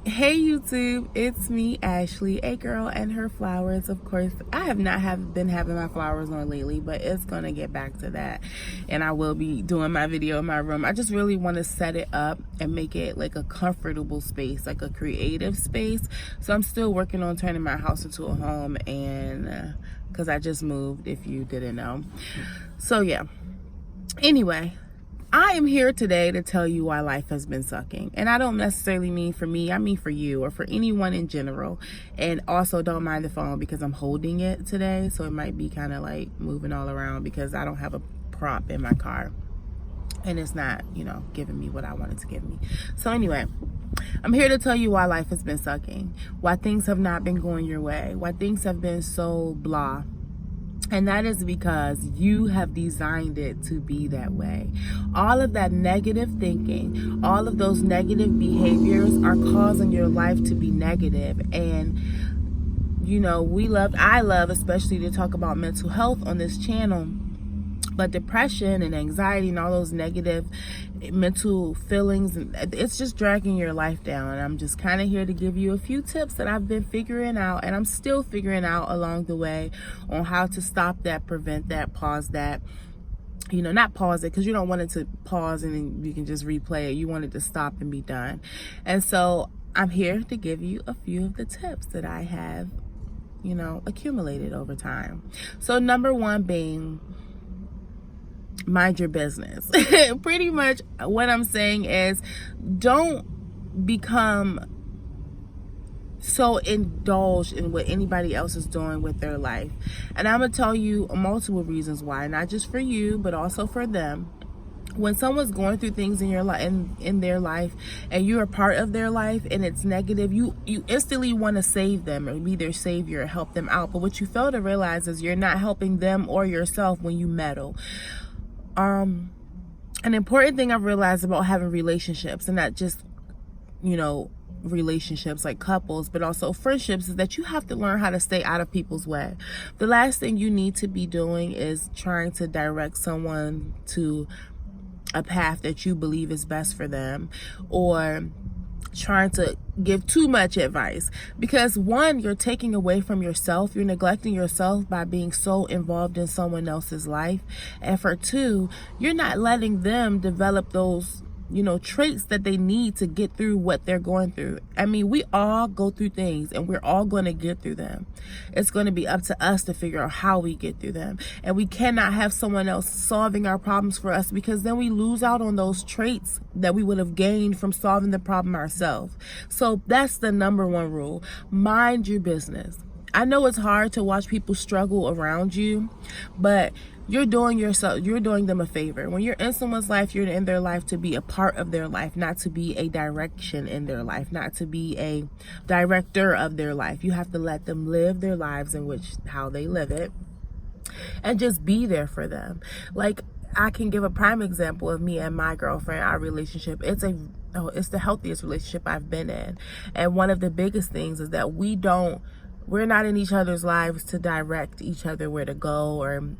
Hey YouTube, it's me, Ashley, a girl and her flowers. Of course, I have not been having my flowers on lately, but it's gonna get back to that, and I will be doing my video in my room. I just really want to set it up and make it like a comfortable space, like a creative space. So I'm still working on turning my house into a home, and because I just moved, if you didn't know. So yeah. Anyway, I am here today to tell you why life has been sucking. And I don't necessarily mean for me, I mean for you or for anyone in general. And also don't mind the phone because I'm holding it today. So it might be kind of like moving all around because I don't have a prop in my car. And it's not, giving me what I wanted to give me. So anyway, I'm here to tell you why life has been sucking. Why things have not been going your way. Why things have been so blah. And that is because you have designed it to be that way. All of that negative thinking, all of those negative behaviors are causing your life to be negative. And, I love especially to talk about mental health on this channel. But depression and anxiety and all those negative mental feelings, it's just dragging your life down. And I'm just kind of here to give you a few tips that I've been figuring out, and I'm still figuring out along the way on how to stop that, prevent that, pause that. Not pause it because you don't want it to pause and then you can just replay it. You want it to stop and be done. And so I'm here to give you a few of the tips that I have, accumulated over time. So number one being, mind your business. Pretty much what I'm saying is, don't become so indulged in what anybody else is doing with their life. And I'm gonna tell you multiple reasons why, not just for you but also for them. When someone's going through things in your life, in their life, and you're a part of their life and it's negative, you instantly want to save them or be their savior or help them out. But what you fail to realize is you're not helping them or yourself when you meddle. An important thing I've realized about having relationships, and not just, relationships like couples, but also friendships, is that you have to learn how to stay out of people's way. The last thing you need to be doing is trying to direct someone to a path that you believe is best for them, or trying to give too much advice, because one, you're taking away from yourself, you're neglecting yourself by being so involved in someone else's life, and for two, you're not letting them develop those traits that they need to get through what they're going through. I mean, we all go through things and we're all going to get through them. It's going to be up to us to figure out how we get through them. And we cannot have someone else solving our problems for us, because then we lose out on those traits that we would have gained from solving the problem ourselves. So that's the number one rule. Mind your business. I know it's hard to watch people struggle around you, but you're doing them a favor. When you're in someone's life, you're in their life to be a part of their life, not to be a direction in their life, not to be a director of their life. You have to let them live their lives in how they live it, and just be there for them. Like, I can give a prime example of me and my girlfriend, our relationship. It's the healthiest relationship I've been in. And one of the biggest things is that we're not in each other's lives to direct each other where to go or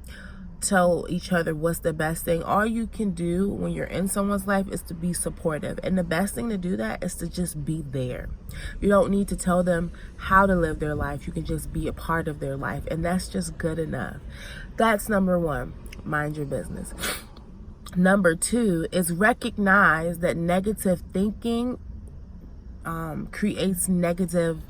tell each other what's the best thing. All you can do when you're in someone's life is to be supportive. And the best thing to do that is to just be there. You don't need to tell them how to live their life. You can just be a part of their life. And that's just good enough. That's number one. Mind your business. Number two is recognize that negative thinking creates negative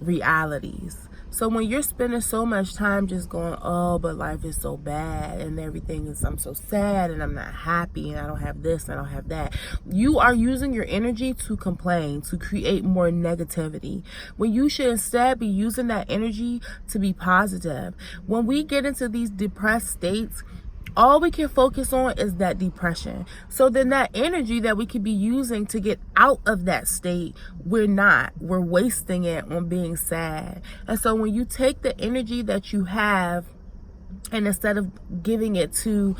realities. So when you're spending so much time just going, oh, but life is so bad and I'm so sad and I'm not happy and I don't have this and I don't have that, you are using your energy to complain, to create more negativity, when you should instead be using that energy to be positive. When we get into these depressed states, all we can focus on is that depression. So then that energy that we could be using to get out of that state, we're wasting it on being sad. And so when you take the energy that you have, and instead of giving it to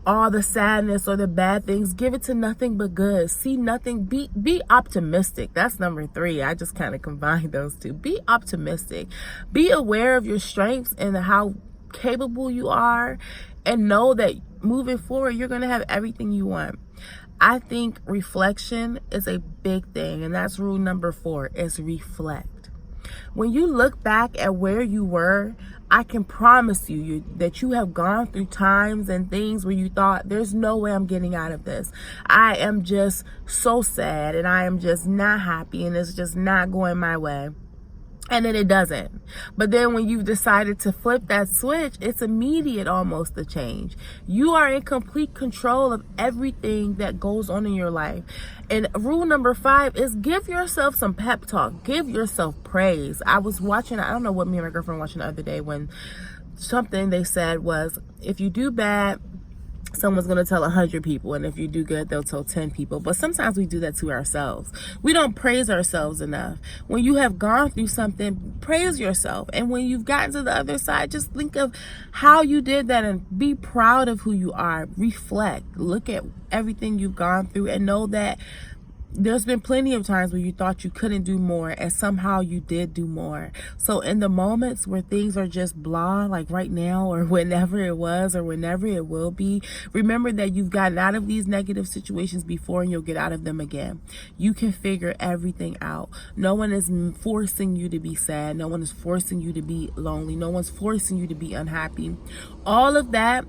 all the sadness or the bad things, give it to nothing but good. See nothing. Be optimistic. That's number three. I just kind of combined those two. Be optimistic. Be aware of your strengths and how capable you are, and know that moving forward, you're going to have everything you want. I think reflection is a big thing, and that's rule number 4, is reflect. When you look back at where you were, I can promise you that you have gone through times and things where you thought, there's no way I'm getting out of this. I am just so sad, and I am just not happy, and it's just not going my way. And then it doesn't. But then when you've decided to flip that switch, it's immediate, almost, the change. You are in complete control of everything that goes on in your life. And rule number 5 is give yourself some pep talk. Give yourself praise. I was watching, I don't know what me and my girlfriend were watching the other day, when something they said was, if you do bad, someone's going to tell 100 people, and if you do good, they'll tell 10 people. But sometimes we do that to ourselves. We don't praise ourselves enough. When you have gone through something, praise yourself. And when you've gotten to the other side, just think of how you did that and be proud of who you are. Reflect. Look at everything you've gone through and know that there's been plenty of times where you thought you couldn't do more, and somehow you did do more. So in the moments where things are just blah, like right now, or whenever it was, or whenever it will be, remember that you've gotten out of these negative situations before, and you'll get out of them again. You can figure everything out. No one is forcing you to be sad. No one is forcing you to be lonely. No one's forcing you to be unhappy. All of that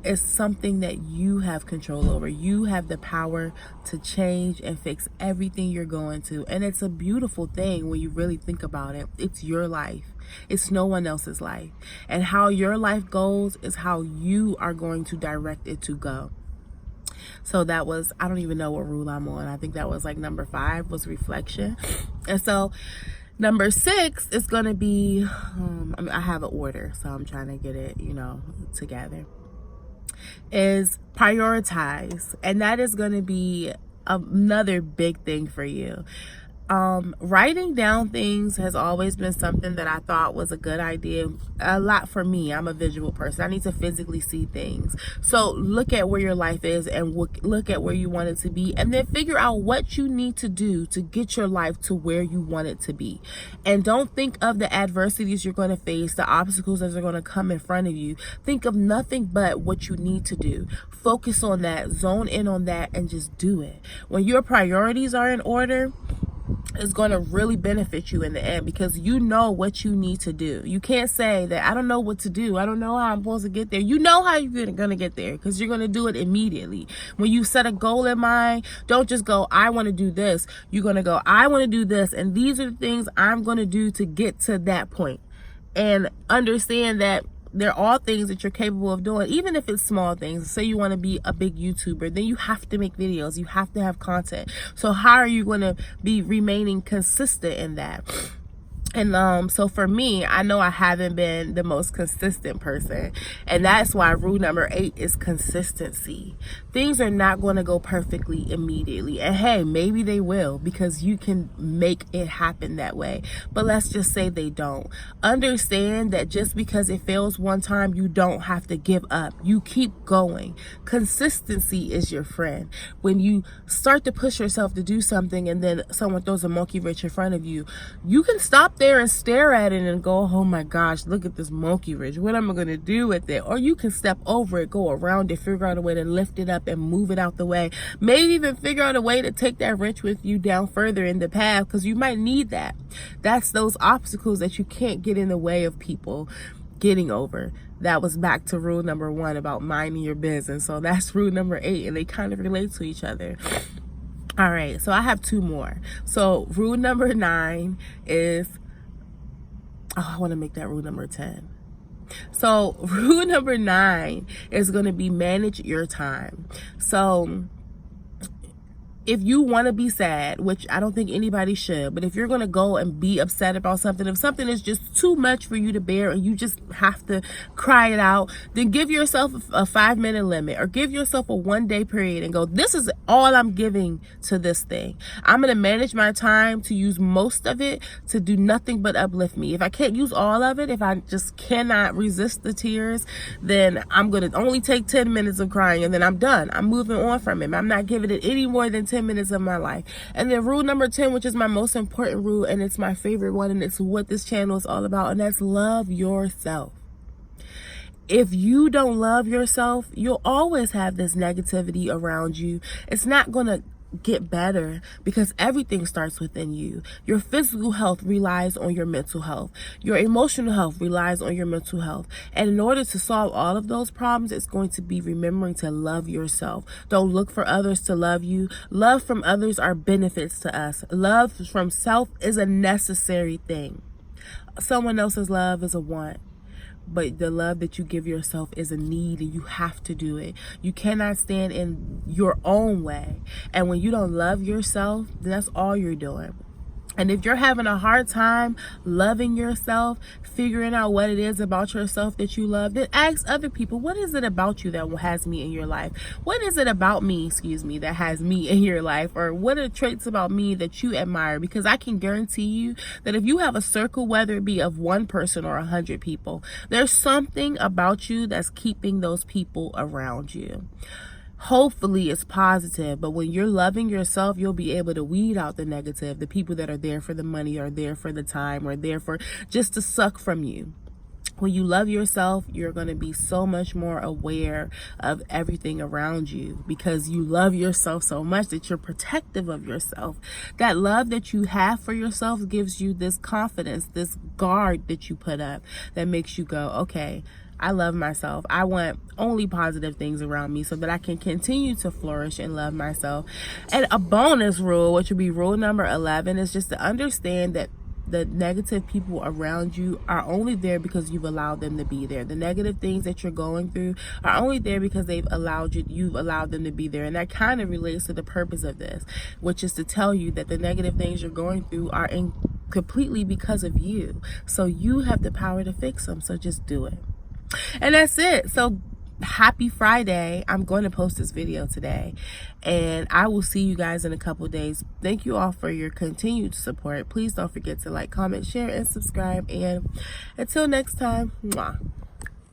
is something that you have control over. You have the power to change and fix everything you're going to. And it's a beautiful thing when you really think about it. It's your life. It's no one else's life. And how your life goes is how you are going to direct it to go. So that was, I don't even know what rule I'm on. I think that was like number 5 was reflection. And so number 6 is going to be, I have an order, so I'm trying to get it, together. Is prioritize. And that is going to be another big thing for you. Writing down things has always been something that I thought was a good idea. A lot for me. I'm a visual person. I need to physically see things. So look at where your life is and look at where you want it to be, and then figure out what you need to do to get your life to where you want it to be. And don't think of the adversities you're going to face, the obstacles that are going to come in front of you. Think of nothing but what you need to do. Focus on that, zone in on that, and just do it. When your priorities are in order, is going to really benefit you in the end, because you know what you need to do. You can't say that I don't know what to do. I don't know how I'm supposed to get there. You know how you're going to get there, because you're going to do it immediately. When you set a goal in mind, don't just go, I want to do this. You're going to go, I want to do this, and these are the things I'm going to do to get to that point. And understand that they're all things that you're capable of doing, even if it's small things. Say you want to be a big YouTuber, then you have to make videos. You have to have content. So how are you going to be remaining consistent in that? And so for me, I know I haven't been the most consistent person. And that's why rule number 8 is consistency. Things are not going to go perfectly immediately. And hey, maybe they will, because you can make it happen that way. But let's just say they don't. Understand that just because it fails one time, you don't have to give up. You keep going. Consistency is your friend. When you start to push yourself to do something and then someone throws a monkey wrench in front of you, you can stop there and stare at it and go, oh my gosh, look at this monkey wrench. What am I going to do with it? Or you can step over it, go around it, figure out a way to lift it up and move it out the way. Maybe even figure out a way to take that wrench with you down further in the path, because you might need that. That's those obstacles that you can't get in the way of people getting over. That was back to rule number 1 about minding your business. So that's rule number 8, and they kind of relate to each other. All right, so I have 2 more. So rule number 9 is, I want to make that rule number 10. So rule number 9 is going to be manage your time. So if you want to be sad, which I don't think anybody should, but if you're going to go and be upset about something, if something is just too much for you to bear and you just have to cry it out, then give yourself a 5-minute limit, or give yourself a 1-day period and go, this is all I'm giving to this thing. I'm going to manage my time to use most of it to do nothing but uplift me. If I can't use all of it, if I just cannot resist the tears, then I'm going to only take 10 minutes of crying, and then I'm done. I'm moving on from it. I'm not giving it any more than 10 minutes of my life. And then rule number 10, which is my most important rule, and it's my favorite one, and it's what this channel is all about, and that's love yourself. if you don't love yourself, you'll always have this negativity around you. It's not going to get better because everything starts within you. Your physical health relies on your mental health. Your emotional health relies on your mental health. And in order to solve all of those problems, it's going to be remembering to love yourself. Don't look for others to love you. Love from others are benefits to us. Love from self is a necessary thing. Someone else's love is a want. But the love that you give yourself is a need, and you have to do it. You cannot stand in your own way. And when you don't love yourself, that's all you're doing. And if you're having a hard time loving yourself, figuring out what it is about yourself that you love, then ask other people, what is it about you that has me in your life? What is it about me, that has me in your life? Or what are traits about me that you admire? Because I can guarantee you that if you have a circle, whether it be of one person or 100 people, there's something about you that's keeping those people around you. Hopefully it's positive, but when you're loving yourself, you'll be able to weed out the negative, the people that are there for the money or there for the time or there for just to suck from you. When you love yourself, you're going to be so much more aware of everything around you because you love yourself so much that you're protective of yourself. That love that you have for yourself gives you this confidence, this guard that you put up that makes you go, okay, I love myself. I want only positive things around me so that I can continue to flourish and love myself. And a bonus rule, which would be rule number 11, is just to understand that the negative people around you are only there because you've allowed them to be there. The negative things that you're going through are only there because you've allowed them to be there. And that kind of relates to the purpose of this, which is to tell you that the negative things you're going through are completely because of you. So you have the power to fix them. So just do it. And that's it. So happy Friday. I'm going to post this video today, and I will see you guys in a couple days. Thank you all for your continued support. Please don't forget to like, comment, share, and subscribe. And until next time, mwah.